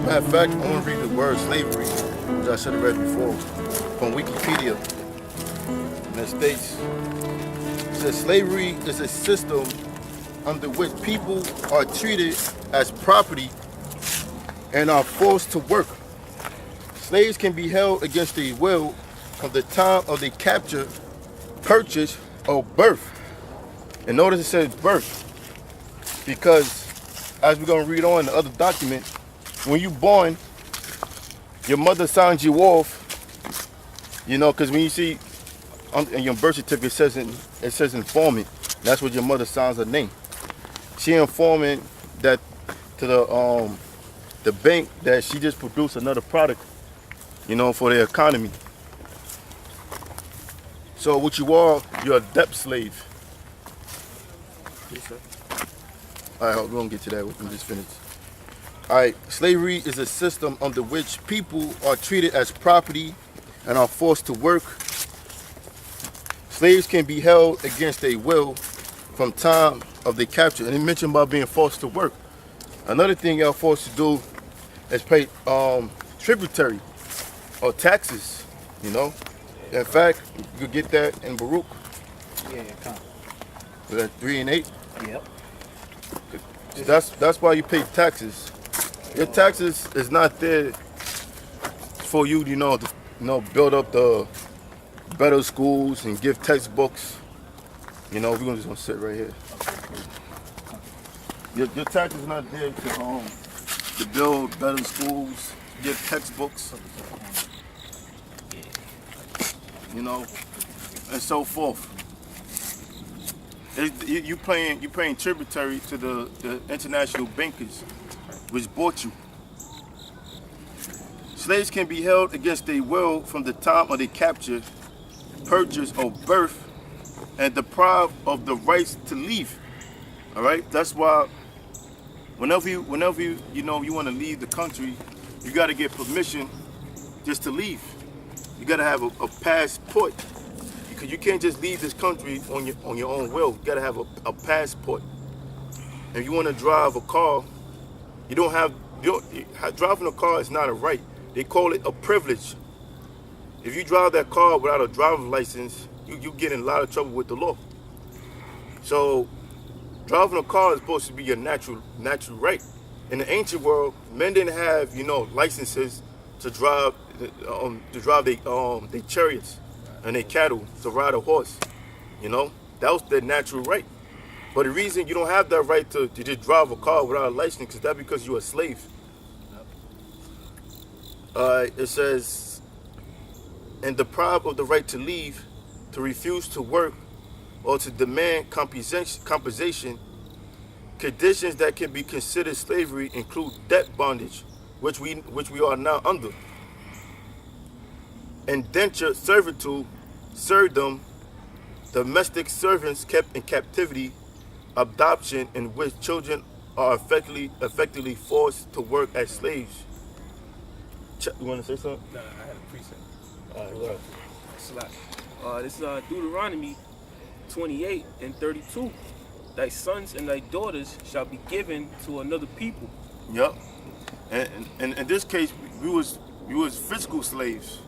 Matter of fact, I want to read the word slavery, which I should have read before, from Wikipedia. And it states, it says slavery is a system under which people are treated as property and are forced to work. Slaves can be held against their will from the time of their capture, purchase, or birth. And notice it says birth, because as we're going to read on in the other document, when you're born, your mother signs you off, you know, because when you see in your birth certificate, it says informant. That's what your mother signs her name. She informing that to the bank that she just produced another product, you know, for the economy. So what you are, you're a debt slave. Yes, sir. All right, we're gonna get to that. We can just finish. All right, slavery is a system under which people are treated as property and are forced to work. Slaves can be held against their will from time of their capture. And he mentioned about being forced to work. Another thing y'all forced to do is pay tributary or taxes, you know. In fact, you could get that in Baruch. Yeah, come. With that 3 and 8. Yep. That's why you pay taxes. Your taxes is not there for you, to build up the better schools and give textbooks. You know, we're just gonna sit right here. Your taxes is not there to build better schools, give textbooks, you know, and so forth. You paying tributary to the international bankers, which bought you. Slaves can be held against their will from the time of their capture, purchase, or birth, and deprived of the rights to leave. All right, that's why whenever you want to leave the country, you got to get permission just to leave. You got to have a passport. Because you can't just leave this country on your own will. You gotta have a passport. If you want to drive a car, driving a car is not a right. They call it a privilege. If you drive that car without a driver's license, you get in a lot of trouble with the law. So driving a car is supposed to be your natural right. In the ancient world, men didn't have licenses to drive their chariots and their cattle, to ride a horse. That was their natural right. But the reason you don't have that right to just drive a car without a license is that because you're a slave. It says, and deprived of the right to leave, to refuse to work, or to demand compensation. Conditions that can be considered slavery include debt bondage, which we are now under, indentured servitude, serfdom, domestic servants kept in captivity, adoption, in which children are effectively forced to work as slaves. You want to say something? Nah, I had a precept. All right, well. This is Deuteronomy 28 and 32. Thy sons and thy daughters shall be given to another people. Yep. And in this case, we was physical slaves.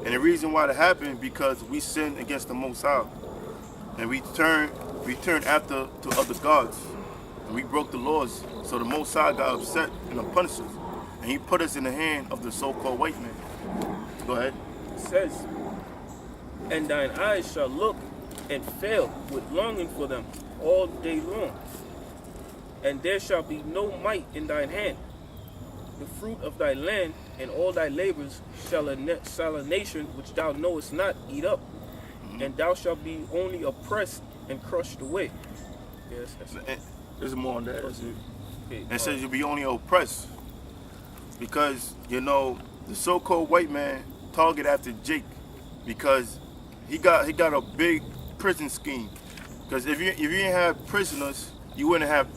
And the reason why that happened because we sinned against the Most High, and we turned after to other gods, and we broke the laws. So the Most High got upset and punished us, and He put us in the hand of the so-called white man. Go ahead. It says, and thine eyes shall look and fail with longing for them all day long, and there shall be no might in thine hand. The fruit of thy land and all thy labors shall a nation which thou knowest not eat up, and thou shalt be only oppressed and crushed away. Yes, there's more on that. Okay, it says you'll be only oppressed because the so-called white man target after Jake because he got a big prison scheme. Because if you didn't have prisoners, you wouldn't have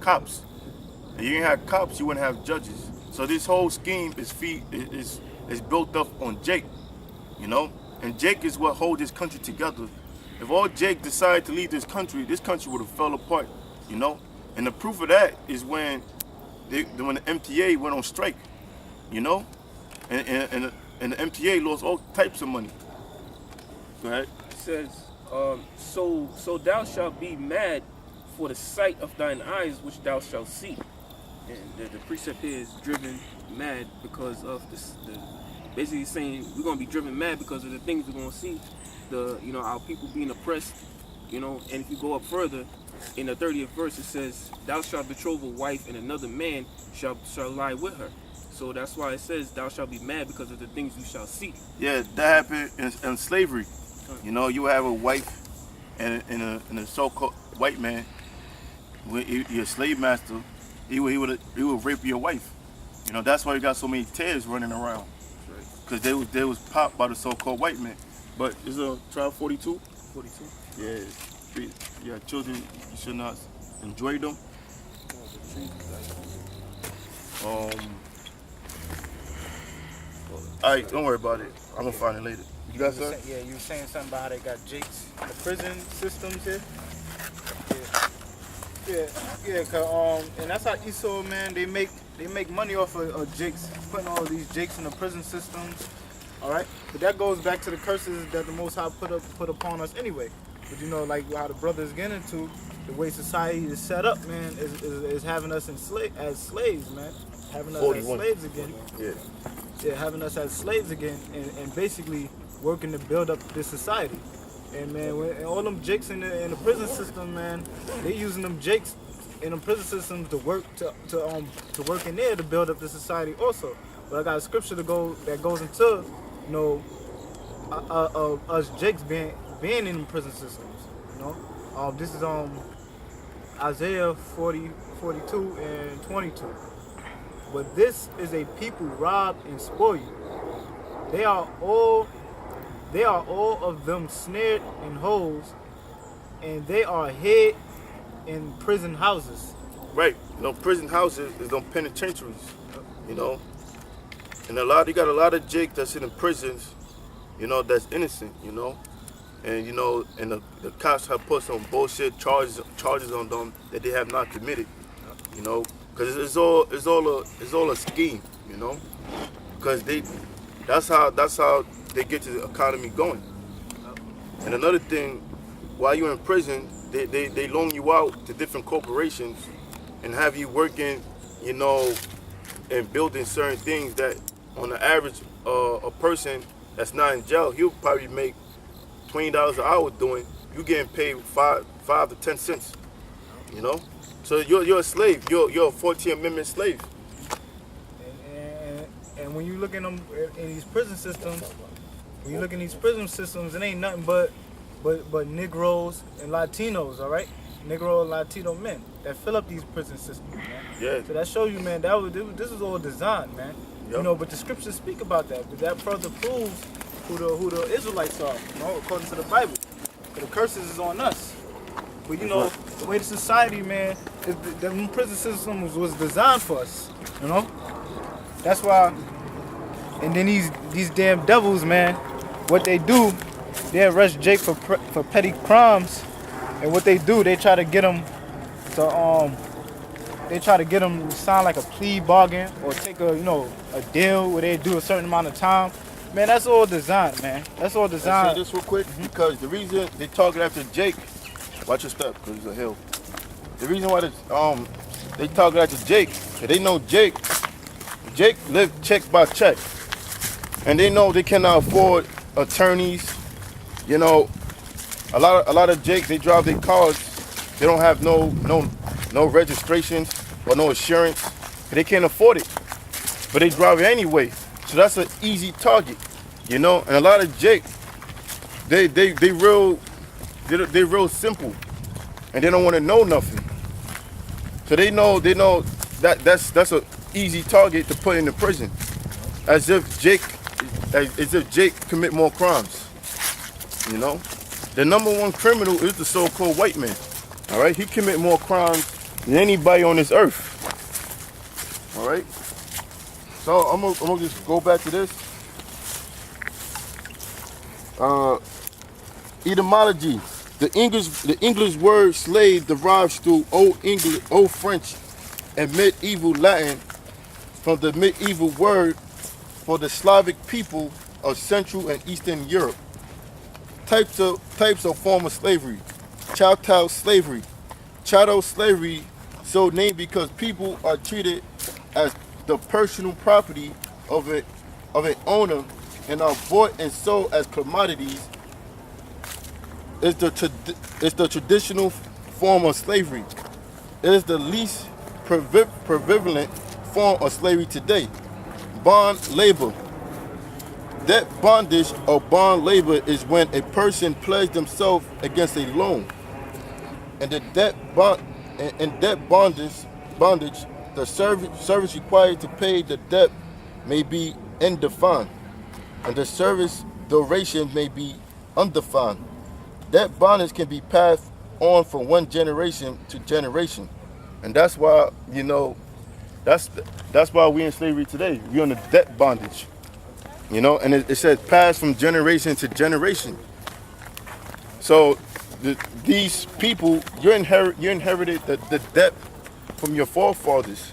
cops. And you didn't have cops, you wouldn't have judges. So this whole scheme is built up on Jake, And Jake is what holds this country together. If all Jake decided to leave this country would have fell apart, And the proof of that is when when the MTA went on strike, you know, and the MTA lost all types of money. Go ahead. It says, so thou shalt be mad for the sight of thine eyes which thou shalt see. And the precept here is driven mad because of basically saying we're gonna be driven mad because of the things we're gonna see, our people being oppressed, and if you go up further, in the 30th verse it says, thou shalt betroth a wife and another man shall lie with her. So that's why it says thou shalt be mad because of the things you shall see. Yeah, that happened in slavery. You know, you have a wife and a so-called white man, your slave master, he would rape your wife. You know, that's why you got so many tears running around. Because they was popped by the so-called white man. But is a trial 42? 42. Yeah, children, you should not enjoy them. Alright, don't worry about it. I'm gonna find it later. You got something? Yeah, you were saying something about how they got jakes, the prison systems here. Yeah, cause and that's how Esau, man, they make money off of jakes, putting all these jakes in the prison systems. All right, but that goes back to the curses that the Most High put upon us anyway. But like how the brothers get into the way society is set up, man, is having us as slaves, man, having us 41. as slaves again. Yeah, having us as slaves again, and basically working to build up this society. And man, and all them jakes in the prison system, man, they using them jakes in the prison systems to work to work in there to build up the society also. But I got a scripture that goes into us jakes being in the prison systems. This is Isaiah 40, 42 and 22. But this is a people robbed and spoiled. They are all of them snared in holes, and they are hid in prison houses. Right. Prison houses is them penitentiaries. And you got a lot of Jake that's in prisons, that's innocent, and and the cops have put some bullshit charges on them that they have not committed, because it's all a scheme, because that's how they get the economy going. And another thing, while you're in prison, they loan you out to different corporations and have you working, and building certain things that on the average a person that's not in jail, he'll probably make $20 an hour doing. You getting paid 5 to 10 cents, So you're a slave. You're a 14th Amendment slave. And when you look in them in these prison systems, it ain't nothing but Negroes and Latinos, all right? Negro and Latino men that fill up these prison systems, man. Yeah. So that shows you, man, this is all designed, man. Yep. But the scriptures speak about that. But that further proves who the Israelites are, according to the Bible. But the curses is on us. But the way the society, man, the prison system was designed for us, That's why. And then these damn devils, man, what they do, they arrest Jake for petty crimes, and what they do, they try to get him to sign like a plea bargain or take a deal where they do a certain amount of time. Man, that's all designed, man. That's all designed. I'll say this real quick, because the reason they target after Jake, watch your step, because it's a hill. The reason why they target after Jake, because they know Jake lived check by check. And they know they cannot afford attorneys. A lot of Jakes, they drive their cars. They don't have no registrations or no insurance. They can't afford it. But they drive it anyway. So that's an easy target. And a lot of Jakes, they real simple. And they don't want to know nothing. So they know that's an easy target to put in the prison. As if Jake commit more crimes. The number one criminal is the so-called white man. All right, he commit more crimes than anybody on this earth. All right. So I'm gonna just go back to this. Etymology. The English word slave derives through Old French and medieval Latin from the medieval word for the Slavic people of Central and Eastern Europe. Types of form of slavery. Chattel slavery. Chattel slavery, so named because people are treated as the personal property of an owner and are bought and sold as commodities. Is the traditional form of slavery. It is the least prevalent form of slavery today. Bond labor. Debt bondage or bond labor is when a person pledges themselves against a loan. And the debt bondage, the service required to pay the debt may be indefined, and the service duration may be undefined. Debt bondage can be passed on from one generation to generation, and that's why that's why we're in slavery today. We're on the debt bondage, and it says pass from generation to generation. So these people, you inherited the debt from your forefathers.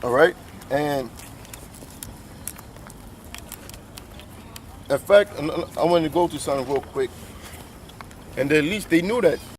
All right, and in fact, I want to go through something real quick, and at least they knew that.